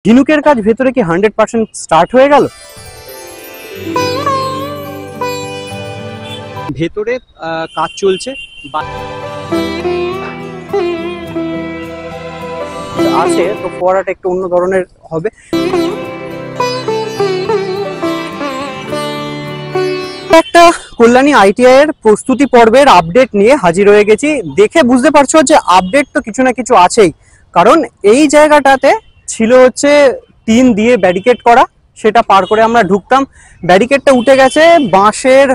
ঝিনুকের কাজ ভেতরে কি 100% স্টার্ট হয়ে গেল? ভেতরে কাজ চলছে আছে, তো ফোয়ারাটা একটু অন্য ধরনের হবে। একটা কল্যাণী আইটিআই এর প্রস্তুতি পর্বের আপডেট নিয়ে হাজির হয়ে গেছি। দেখে বুঝতে পারছো যে আপডেট তো কিছু না কিছু আছেই, কারণ এই জায়গাটাতে ছিল হচ্ছে টিন দিয়ে ব্যারিকেড করা, সেটা পার করে আমরা ঢুকতাম। ব্যারিকেডটা উঠে গেছে, বাঁশের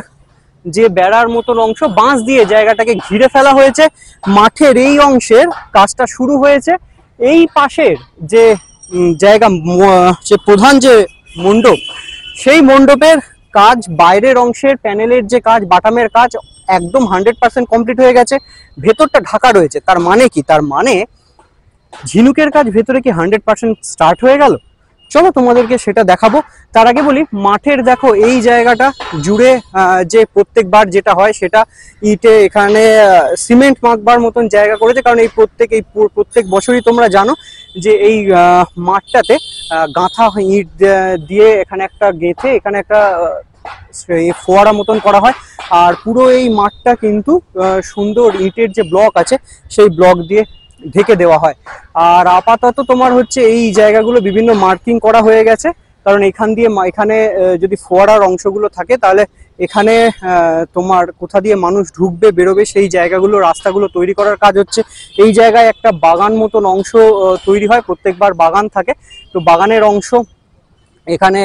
যে বেড়ার মতন অংশ, বাঁশ দিয়ে জায়গাটাকে ঘিরে ফেলা হয়েছে। মাঠের এই অংশের কাজটা শুরু হয়েছে। এই পাশের যে জায়গা, যে প্রধান যে মণ্ডপ, সেই মণ্ডপের কাজ, বাইরের অংশের প্যানেলের যে কাজ, বাটামের কাজ একদম 100% কমপ্লিট হয়ে গেছে। ভেতরটা ঢাকা রয়েছে। তার মানে কি? তার মানে ঝিনুকের কাজ ভেতরে কি 100% স্টার্ট হয়ে গেল? চলো তোমাদেরকে সেটা দেখাবো। তার আগে বলি, মাঠের দেখো এই জায়গাটা জুড়ে যে প্রত্যেকবার যেটা হয় সেটা ইটে এখানে সিমেন্ট মাখবার মতন জায়গা করেছে, কারণ এই প্রত্যেক বছরই তোমরা জানো যে এই মাঠটাতে গাঁথা ইট দিয়ে এখানে একটা গেঁথে এখানে একটা ফোয়ারা মতন করা হয়। আর পুরো এই মাঠটা কিন্তু সুন্দর ইটের যে ব্লক আছে সেই ব্লক দিয়ে ঢেকে দেওয়া হয়। আর আপাতত তোমার হচ্ছে এই জায়গাগুলো বিভিন্ন মার্কিং করা হয়ে গেছে, কারণ এখান দিয়ে এখানে যদি ফোয়ারার অংশগুলো থাকে তাহলে এখানে তোমার কোথা দিয়ে মানুষ ঢুকবে বেরোবে সেই জায়গাগুলো, রাস্তাগুলো তৈরি করার কাজ হচ্ছে। এই জায়গায় একটা বাগান মতন অংশ তৈরি হয়, প্রত্যেকবার বাগান থাকে, তো বাগানের অংশ এখানে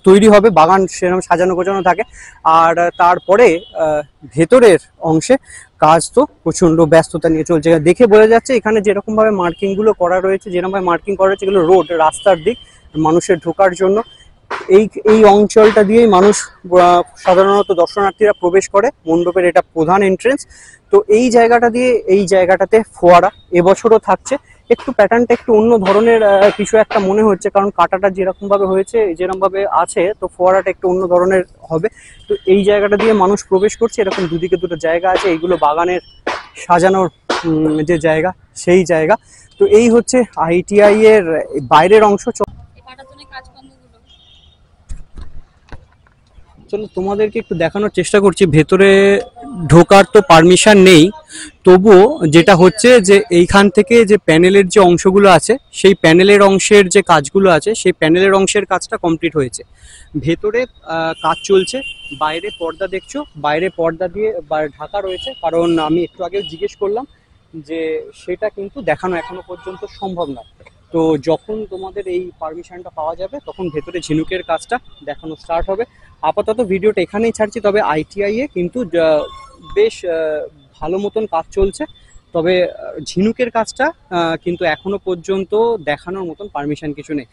তৈরি হবে। বাগান সেরকম সাজানো গোছানো থাকে। আর তারপরে ভেতরের অংশে কাজ তো প্রচন্ড ব্যস্ততা নিয়ে চলছে। দেখে বোঝা যাচ্ছে এখানে যেরকম ভাবে মার্কিং গুলো করা রয়েছে, যেরকম ভাবে মার্কিং করা রয়েছে, এগুলো রোড, রাস্তার দিক, মানুষের ঢোকার জন্য। এই অঞ্চলটা দিয়েই মানুষ সাধারণত দর্শনার্থীরা প্রবেশ করে। মণ্ডপের এটা প্রধান এন্ট্রেন্স। তো এই জায়গাটা দিয়ে, এই জায়গাটাতে ফোয়ারা এবছরও থাকছে। একটু প্যাটার্নটা একটু অন্য ধরনের কিছু একটা মনে হচ্ছে, কারণ কাটাটা যেরকম ভাবে হয়েছে, যেরকম ভাবে আছে, তো ফোয়ারাটা একটু অন্য ধরনের হবে। তো এই জায়গাটা দিয়ে মানুষ প্রবেশ করছে। এরকম দুদিকে দুটো জায়গা আছে, এইগুলো বাগানের সাজানোর যে জায়গা, সেই জায়গা। তো এই হচ্ছে আইটিআই এর বাইরের অংশ। চলো তোমাদেরকে একটু দেখানোর চেষ্টা করছি। ভেতরে ঢোকার তো পারমিশন নেই, তবুও যেটা হচ্ছে যে এইখান থেকে যে প্যানেলের যে অংশগুলো আছে, সেই প্যানেলের অংশের যে কাজগুলো আছে, সেই প্যানেলের অংশের কাজটা কমপ্লিট হয়েছে। ভেতরে কাজ চলছে। বাইরে পর্দা দেখছো, বাইরে পর্দা দিয়ে ঢাকা রয়েছে, কারণ আমি একটু আগেও জিজ্ঞেস করলাম যে সেটা কিন্তু দেখানো এখনো পর্যন্ত সম্ভব না। তো যখন তোমাদের এই পারমিশনটা পাওয়া যাবে তখন ভেতরে ঝিনুকের কাজটা দেখানো স্টার্ট হবে। আপাতত ভিডিওটা এখানেই ছাড়ছি। তবে আইটিআই এ কিন্তু বেশ ভালো মতন কাজ চলছে। তবে ঝিনুকের কাজটা কিন্তু এখনো পর্যন্ত দেখানোর মতন পারমিশন কিছু নেই।